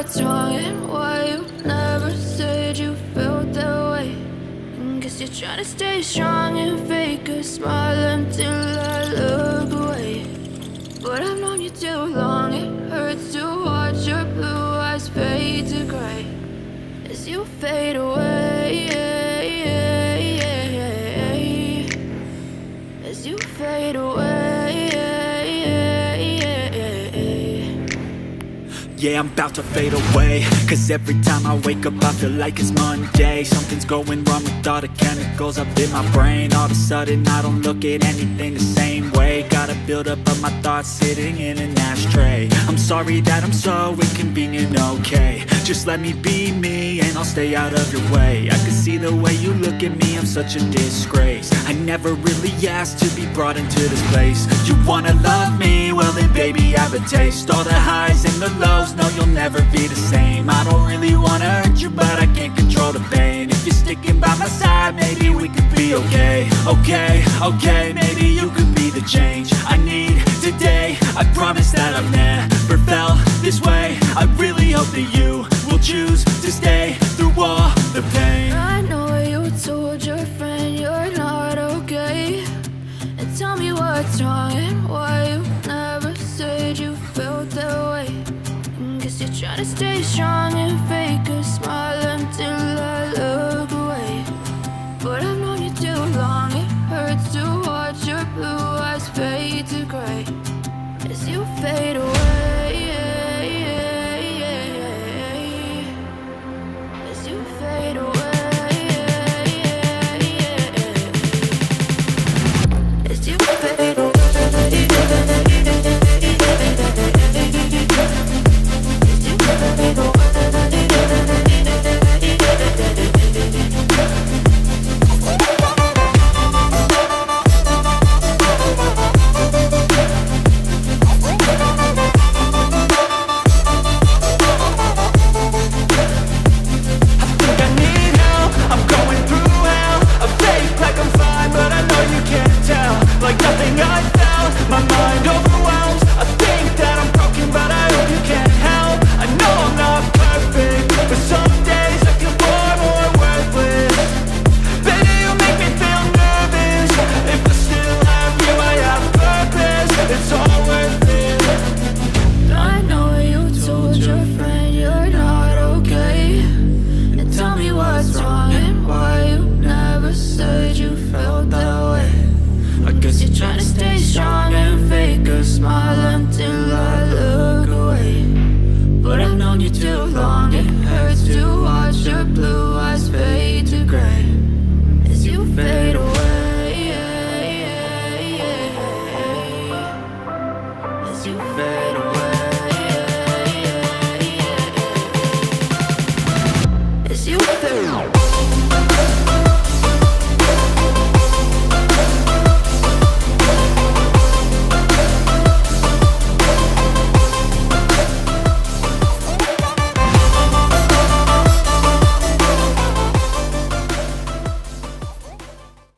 what's wrong and why you never said you felt that way. Guess you're trying to stay strong and fake a smile until I look away. But I've known you too long, it hurts to watch your blue eyes fade to gray as you fade away, as you fade away. Yeah, I'm about to fade away, cause every time I wake up I feel like it's Monday. Something's going wrong with all the chemicals up in my brain. All of a sudden I don't look at anything the same way. Gotta build up of my thoughts sitting in an ashtray. I'm sorry that I'm so inconvenient, okay. Just let me be me and I'll stay out of your way. I can see the way you look at me, I'm such a disgrace. I never really asked to be brought into this place. You wanna love me? Well then baby I have a taste. All the highs and the lows, no you'll never be the same. I don't really wanna hurt you but I can't control the pain. If you're sticking by my side maybe we could be okay. Okay, maybe you could be the change I need today. I promise that I've never felt this way. I really hope that you will choose to stay through all the pain. I know you told your friend you're not okay, and tell me what's wrong and why you never said you felt that way. Guess you're trying to stay strong and fake a smile until I look away. But I've known you too long, it hurts to watch your blue eyes fade to gray as you fade away, as you fade away, as you fade away. Like nothing I felt, my mind overwhelms. I think that I'm broken, but I hope you can't help. I know I'm not perfect, but some days I feel far more worthless. Baby, you make me feel nervous. If I still have you, I have purpose. It's all worth it. I know you told your friend you're not okay, and tell me what's wrong and why you never said you felt that way. I guess you're trying to stay strong and fake a smile until I look away. But I've known you too long, it hurts to watch your blue eyes fade to gray as you fade away, as you fade.